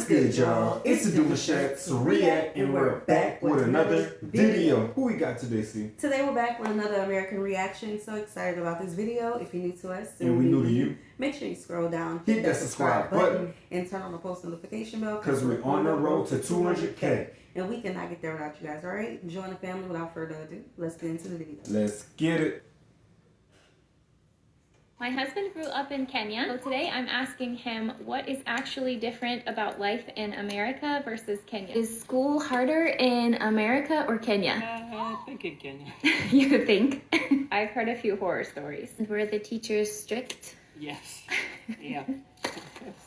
What's good, y'all? It's the Demouchets React, and we're back with another video. Who we got today, C? Today we're back with another American reaction. So excited about this video. If you're new to us and we new to you, make sure you scroll down, hit that subscribe button, and turn on the post notification bell because we're on the road to 200K. And we cannot get there without you guys, alright? Join the family without further ado. Let's get into the video. Let's get it. My husband grew up in Kenya, so today I'm asking him what is actually different about life in America versus Kenya. Is school harder in America or Kenya? I think in Kenya. You think? I've heard a few horror stories. Were the teachers strict? Yes. Yeah.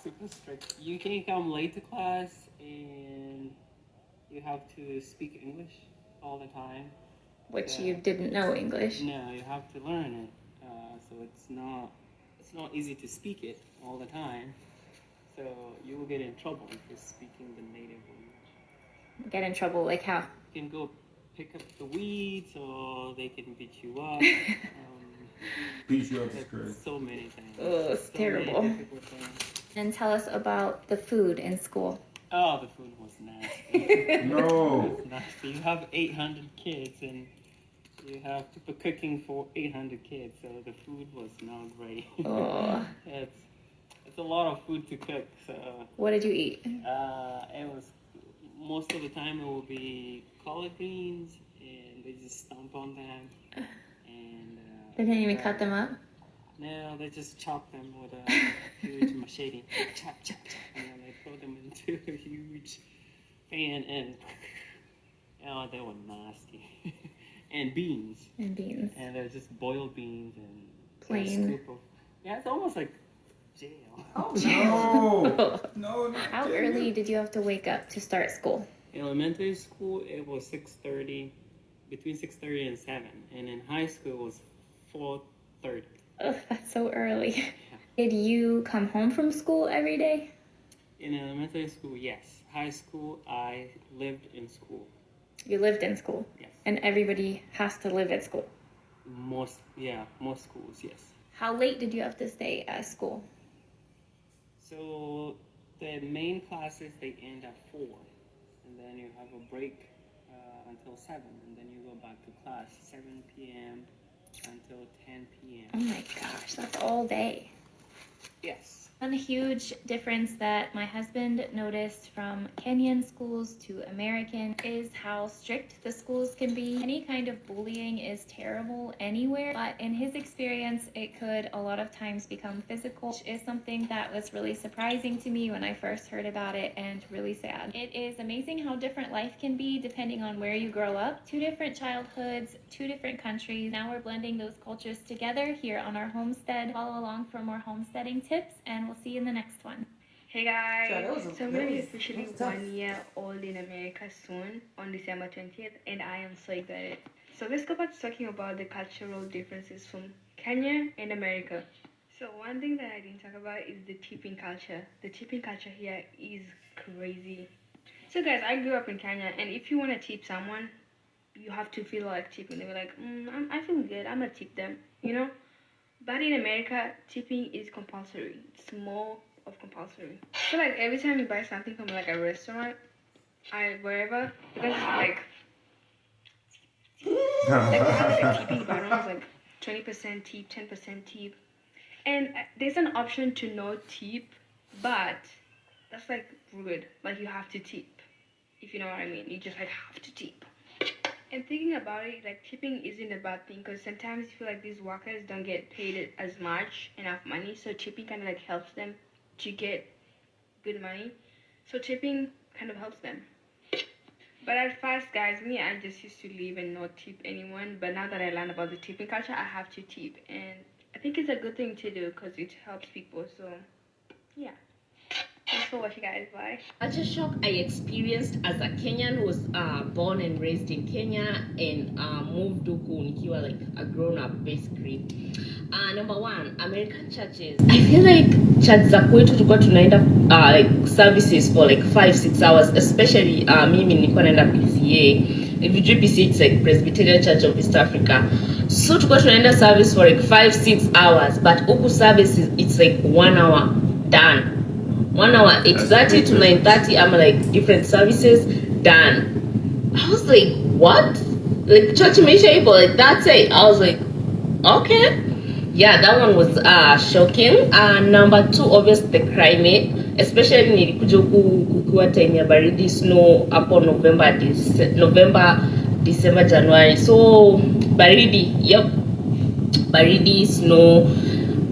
Super strict. You can't come late to class and you have to speak English all the time. Which you didn't know English. No, you have to learn it. So it's not easy to speak it all the time. So you will get in trouble if you're speaking the native language. Get in trouble like how? You can go pick up the weeds, or they can beat you up. Beat you up is crazy. So many things. Oh, it's terrible. And tell us about the food in school. Oh, the food was nasty. No. It was nasty. You have 800 kids and you have people cooking for 800 kids, so the food was not great. Oh. It's a lot of food to cook. So what did you eat? It was most of the time it will be collard greens, and they just stomp on them. And they didn't even cut them up. No, they just chop them with a huge machete. Chop, chop, chop, and then they throw them into a huge pan, and they were nasty. And beans. And they're just boiled beans and plain. Yeah, it's almost like jail. Oh no! No, not How jail. early did you have to wake up to start school? In elementary school, it was 6:30, between 6:30 and 7, and in high school it was 4:30. Oh, that's so early. Yeah. Did you come home from school every day? In elementary school, yes. High school, I lived in school. You lived in school? Yes. And everybody has to live at school? Most schools, yes. How late did you have to stay at school? So the main classes, they end at 4. And then you have a break until 7. And then you go back to class 7 p.m. until 10 p.m. Oh my gosh, that's all day. Yes. One huge difference that my husband noticed from Kenyan schools to American is how strict the schools can be. Any kind of bullying is terrible anywhere, but in his experience, it could a lot of times become physical, which is something that was really surprising to me when I first heard about it, and really sad. It is amazing how different life can be depending on where you grow up. 2 different childhoods, 2 different countries. Now we're blending those cultures together here on our homestead. Follow along for more homesteading tips, and we'll see you in the next one. Hey guys, so I'm going to be officially 1 year old in America soon on December 20th, and I am so excited. So let's go back to talking about the cultural differences from Kenya and America. So one thing that I didn't talk about is the tipping culture. The tipping culture here is crazy. So guys, I grew up in Kenya, and if you want to tip someone, you have to feel like tipping. They're like, I feel good, I'm going to tip them, you know? But in America, tipping is compulsory. It's more of compulsory. So like every time you buy something from like a restaurant, wherever, because it's like a tipping button, it's like 20% tip, 10% tip, and there's an option to no tip, but that's like rude. Like you have to tip, if you know what I mean. You just like have to tip. And thinking about it, like tipping isn't a bad thing, because sometimes you feel like these workers don't get paid as much, enough money, so tipping kind of like helps them to get good money. So tipping kind of helps them. But at first, guys, I just used to leave and not tip anyone, but now that I learned about the tipping culture, I have to tip, and I think it's a good thing to do because it helps people. So yeah. Thanks for watching, guys. Bye. Such a shock I experienced as a Kenyan who was born and raised in Kenya and moved to nikiwa like a grown-up basically. Number one, American churches. I feel like church za kwetu tulikuwa tunaenda like services for like 5-6 hours, especially mimi nilikuwa naenda PCA. If you do PCA, it's like Presbyterian Church of East Africa. So tulikuwa tunaenda service for like 5-6 hours, but huku services it's like 1 hour done. 1 hour, 8:30 to 9:30. I'm like different services done. I was like, what? Like church mission for like that's it. I was like, okay. Yeah, that one was shocking. Number two, obviously the climate, especially nilikuja kukiwa time ya baridi, snow hapo November, December, January. So baridi, yep, baridi, snow.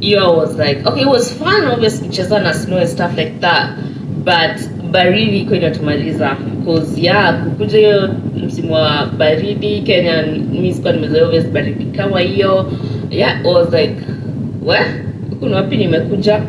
I was like, okay, it was fun, obviously, kucheza na snow and stuff like that, but baridi iko inatumaliza because yeah, kukuja hiyo msimu wa baridi Kenya, mimi sikuwa nimezoea obviously baridi kama hiyo. Yeah, I was like, what? Kuna wapi nimekuja?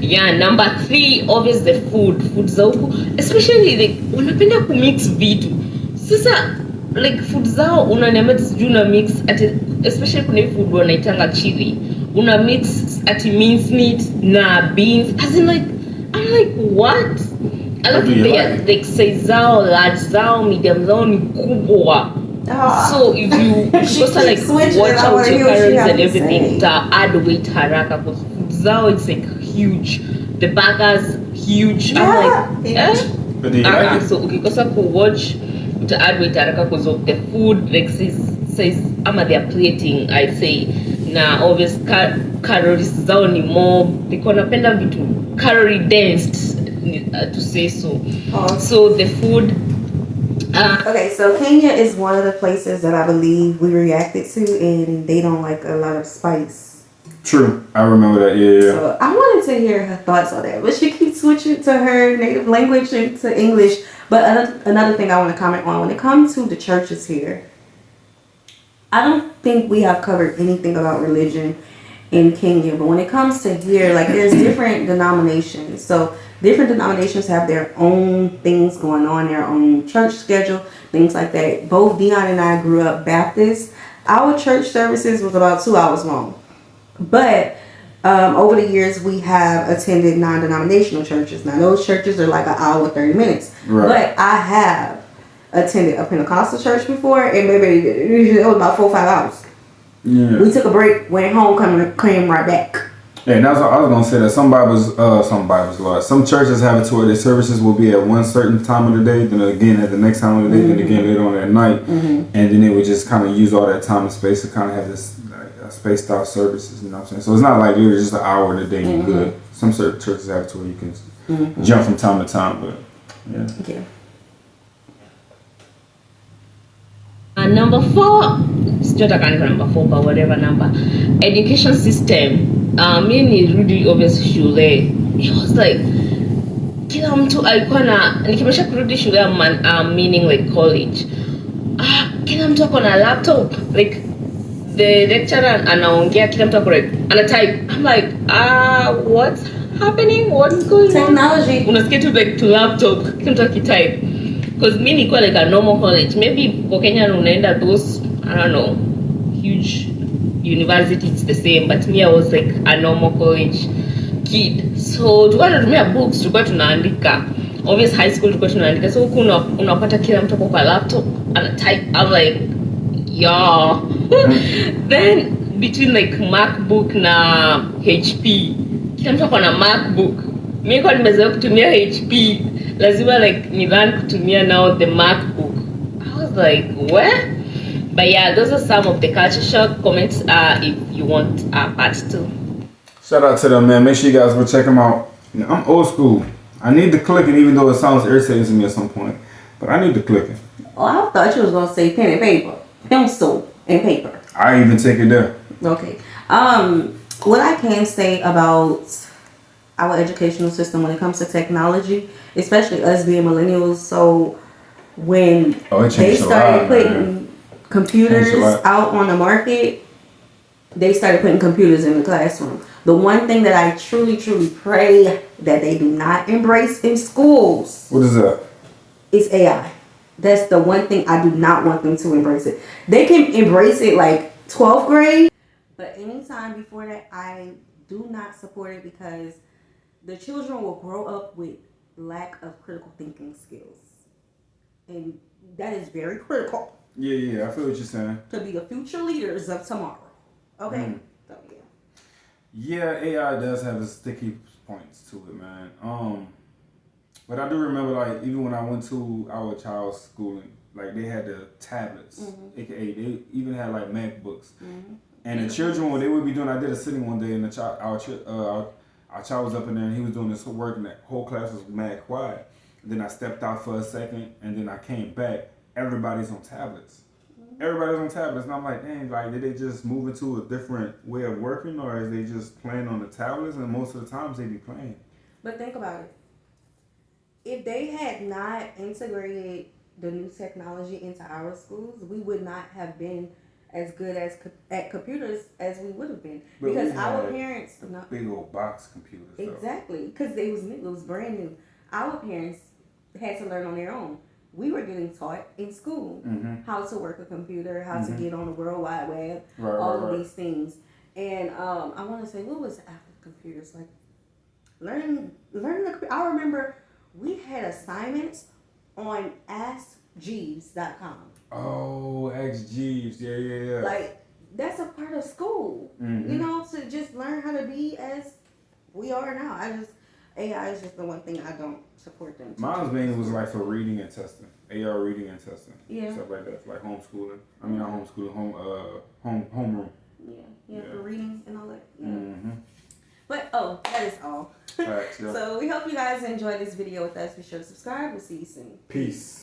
Yeah, number three, obviously the food za huku, especially like wanapenda kumix vitu. Sasa like food zao unaniambia sijui una mix ati, especially kuna food wanaitanga chili, una mix ati mincemeat na beans, as in like I'm like what? Alafu like size zao, large zao, medium zao ni kubwa. So if you just like watch out your calories and everything, to add weight haraka, because food zao it's like huge. The burgers huge. I'm like, eh? So ukikosa watch to add weight haraka because of the food, like says their plating, I say. Na obvious calories zao ni more, because napenda vitu calorie dense, to say so. So the food. Okay, so Kenya is one of the places that I believe we reacted to, and they don't like a lot of spice. True, I remember that. Yeah. So I wanted to hear her thoughts on that, but she keeps switching to her native language and to English. But another thing I want to comment on, when it comes to the churches here, I don't think we have covered anything about religion in Kenya. But when it comes to here, like there's different denominations. So different denominations have their own things going on, their own church schedule, things like that. Both Dion and I grew up Baptist. Our church services was about 2 hours long. But over the years, we have attended non-denominational churches. Now, those churches are like an hour, 30 minutes. Right. But I have attended a Pentecostal church before, and maybe it was about 4 or 5 hours. Yeah. We took a break, went home, came right back. Yeah, and I was gonna say that some Bibles, Lord, some churches have it to where their services will be at one certain time of the day, then again at the next time of the day, then again later on at night, and then they would just kind of use all that time and space to kind of have this spaced out services. You know what I'm saying? So it's not like you're just an hour in a day and good. Some certain churches have it to where you can jump from time to time, but yeah. Okay. Number four, still I can't number four, but whatever number. Education system. Mimi really obviously shule. It was like kila mtu alikuwa na nikimesha kurudi shule meaning like college. Kila mtu ako na laptop, like the lecturer anaongea, kila mtu ako like ana type. I'm like, what's happening? What's going on? Technology. Unasikia tu like to laptop, kila mtu akitype. Because me nilikuwa like a normal college. Maybe kwa Kenya unaenda those, I don't know, huge university, it's the same, but me I was like a normal college kid. So tulikuwa tunatumia books, tulikuwa tunaandika. Obvious high school tulikuwa tunaandika. So huku unapata kila mtu kwa laptop ana type. I'm like, yeah. Then between like MacBook na HP, kila mtu na MacBook. Mimi kwa nimezoea kutumia HP, lazima like ni learn kutumia now the MacBook. I was like, where? But yeah, those are some of the culture shock comments. If you want part 2. Shout out to them, man. Make sure you guys go check them out. You know, I'm old school. I need the clicking, even though it sounds irritating to me at some point. But I need the clicking. Oh, I thought you was gonna say pen and paper, pencil and paper. I even take it there. Okay. What I can say about our educational system when it comes to technology, especially us being millennials, so when they started putting computers out on the market, they started putting computers in the classroom. The one thing that I truly, truly pray that they do not embrace in schools. What is that? It's AI. That's the one thing I do not want them to embrace it. They can embrace it like 12th grade, but anytime before that, I do not support it because the children will grow up with lack of critical thinking skills. And that is very critical. Yeah, I feel what you're saying. To be the future leaders of tomorrow. Okay? So, yeah, AI does have a sticky points to it, man. But I do remember, like, even when I went to our child's schooling, like, they had the tablets, aka they even had like MacBooks, and the children, what they would be doing, I did a sitting one day, and our child was up in there, and he was doing this work, and the whole class was mad quiet. And then I stepped out for a second, and then I came back. Everybody's on tablets. Everybody's on tablets, and I'm like, dang, like, did they just move into a different way of working, or is they just playing on the tablets? And most of the times they be playing. But think about it. If they had not integrated the new technology into our schools, we would not have been as good at computers as we would have been. But because we our had parents, big old box computers. exactly, because it was new, it was brand new. Our parents had to learn on their own. We were getting taught in school how to work a computer, how to get on the World Wide Web, all of these things. And I want to say, what was after computers? Like learning. I remember we had assignments on AskJeeves.com. Oh, XGs, yeah. Like that's a part of school, you know, to just learn how to be as we are now. AI is just the one thing I don't support them. Mine's mainly was like for reading and testing, AR reading and testing, Yeah. stuff like that, like homeschooling. I mean, not homeschooling, homeroom. Yeah, for reading and all that. Yeah. But that is all. Facts, yeah. So we hope you guys enjoyed this video with us. Be sure to subscribe. We'll see you soon. Peace.